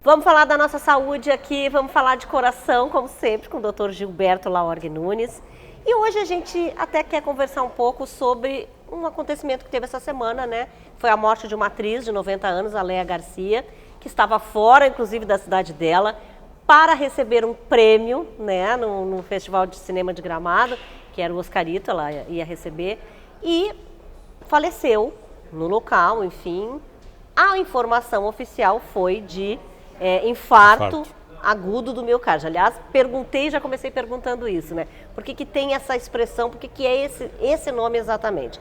Vamos falar da nossa saúde aqui, vamos falar de coração, como sempre, com o Dr. Gilberto Laorgue Nunes. E hoje a gente até quer conversar um pouco sobre um acontecimento que teve essa semana, né? Foi a morte de uma atriz de 90 anos, a Léa Garcia, que estava fora, inclusive, da cidade dela, para receber um prêmio, né, no Festival de Cinema de Gramado, que era o Oscarito, ela ia receber, e faleceu no local, enfim. A informação oficial foi de infarto agudo do miocárdio. Aliás, já comecei perguntando isso, né? Por que tem essa expressão, por que é esse nome exatamente?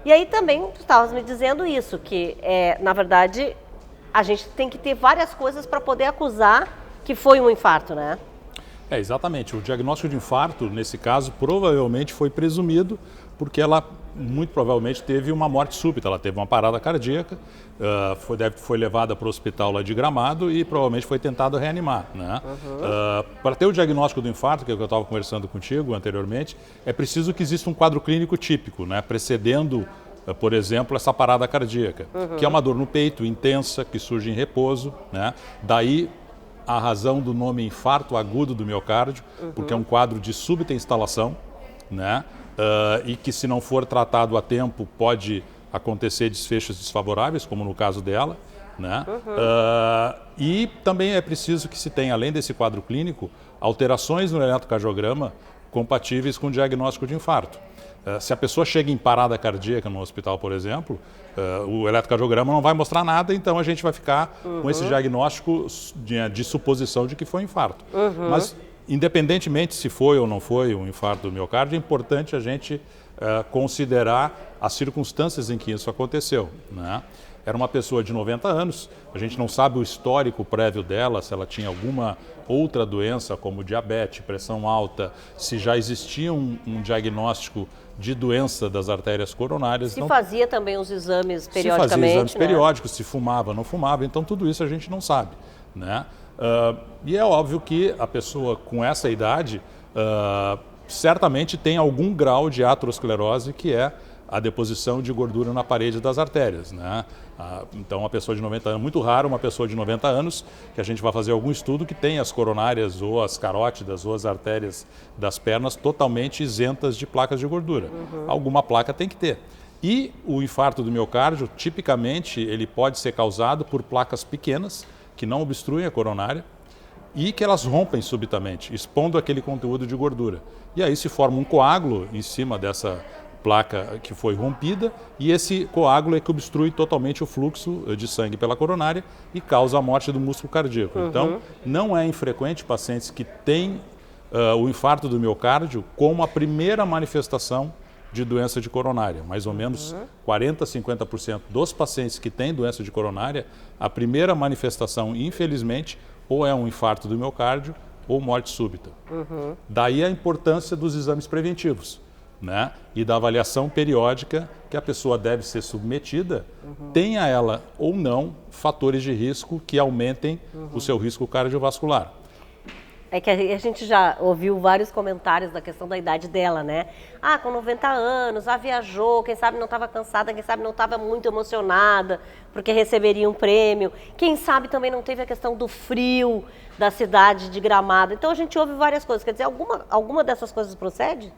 E aí também tu estavas me dizendo isso, que na verdade a gente tem que ter várias coisas para poder acusar que foi um infarto, né? Exatamente. O diagnóstico de infarto, nesse caso, provavelmente foi presumido porque ela muito provavelmente teve uma morte súbita, ela teve uma parada cardíaca, foi levada para o hospital lá de Gramado e provavelmente foi tentado reanimar, né? Para ter o diagnóstico do infarto, que é o que eu estava conversando contigo anteriormente, é preciso que exista um quadro clínico típico, né? Precedendo, por exemplo, essa parada cardíaca, que é uma dor no peito intensa, que surge em repouso, né? Daí a razão do nome infarto agudo do miocárdio, porque é um quadro de súbita instalação, né? E que, se não for tratado a tempo, pode acontecer desfechos desfavoráveis, como no caso dela, né? E também é preciso que se tenha, além desse quadro clínico, alterações no eletrocardiograma compatíveis com o diagnóstico de infarto. Se a pessoa chega em parada cardíaca no hospital, por exemplo, o eletrocardiograma não vai mostrar nada, então a gente vai ficar com esse diagnóstico de suposição de que foi um infarto. Mas, independentemente se foi ou não foi um infarto do miocárdio, é importante a gente considerar as circunstâncias em que isso aconteceu, né? Era uma pessoa de 90 anos, a gente não sabe o histórico prévio dela, se ela tinha alguma outra doença como diabetes, pressão alta, se já existia um diagnóstico de doença das artérias coronárias. Se fazia também os exames periodicamente. Se fazia exames, né? periódicos, se fumava, não fumava, então tudo isso a gente não sabe, né? E é óbvio que a pessoa com essa idade certamente tem algum grau de aterosclerose, que é a deposição de gordura na parede das artérias, né? Então, uma pessoa de 90 anos, muito raro uma pessoa de 90 anos, que a gente vai fazer algum estudo que tem as coronárias ou as carótidas ou as artérias das pernas totalmente isentas de placas de gordura. Alguma placa tem que ter. E o infarto do miocárdio, tipicamente, ele pode ser causado por placas pequenas, que não obstruem a coronária, e que elas rompem subitamente, expondo aquele conteúdo de gordura. E aí se forma um coágulo em cima dessa placa que foi rompida, e esse coágulo é que obstrui totalmente o fluxo de sangue pela coronária e causa a morte do músculo cardíaco. Então, não é infrequente pacientes que têm o infarto do miocárdio como a primeira manifestação de doença de coronária. Mais ou menos 40% a 50% dos pacientes que têm doença de coronária, a primeira manifestação, infelizmente, ou é um infarto do miocárdio ou morte súbita. Daí a importância dos exames preventivos, né? E da avaliação periódica que a pessoa deve ser submetida, tenha ela ou não fatores de risco que aumentem o seu risco cardiovascular. É que a gente já ouviu vários comentários da questão da idade dela, né? Com 90 anos, viajou, quem sabe não estava cansada, quem sabe não estava muito emocionada, porque receberia um prêmio. Quem sabe também não teve a questão do frio da cidade de Gramado. Então a gente ouve várias coisas. Quer dizer, alguma dessas coisas procede?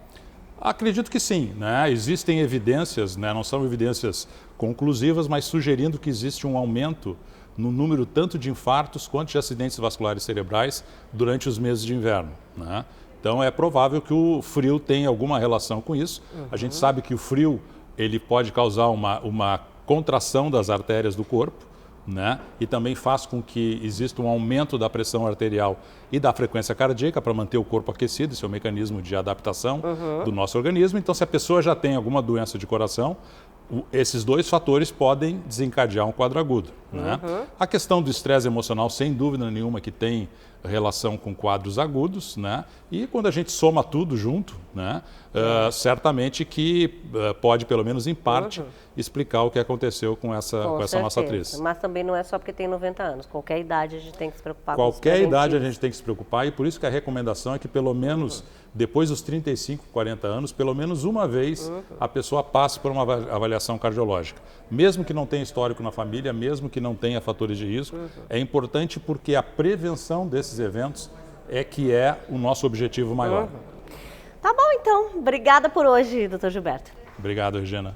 Acredito que sim, né? Existem evidências, né? Não são evidências conclusivas, mas sugerindo que existe um aumento no número tanto de infartos quanto de acidentes vasculares cerebrais durante os meses de inverno, né? Então é provável que o frio tenha alguma relação com isso. A gente sabe que o frio ele pode causar uma contração das artérias do corpo, né? E também faz com que exista um aumento da pressão arterial e da frequência cardíaca para manter o corpo aquecido. Esse é o mecanismo de adaptação do nosso organismo. Então, se a pessoa já tem alguma doença de coração, esses dois fatores podem desencadear um quadro agudo, né? A questão do estresse emocional, sem dúvida nenhuma, que tem relação com quadros agudos, né? E quando a gente soma tudo junto, né? Certamente que pode, pelo menos em parte, explicar o que aconteceu com essa nossa atriz. Mas também não é só porque tem 90 anos. Qualquer idade a gente tem que se preocupar Qualquer idade a gente tem que se preocupar, e por isso que a recomendação é que pelo menos depois dos 35, 40 anos, pelo menos uma vez a pessoa passe por uma avaliação cardiológica. Mesmo que não tenha histórico na família, mesmo que não tenha fatores de risco, é importante porque a prevenção desses eventos é o nosso objetivo maior. Tá bom, então. Obrigada por hoje, doutor Gilberto. Obrigado, Regina.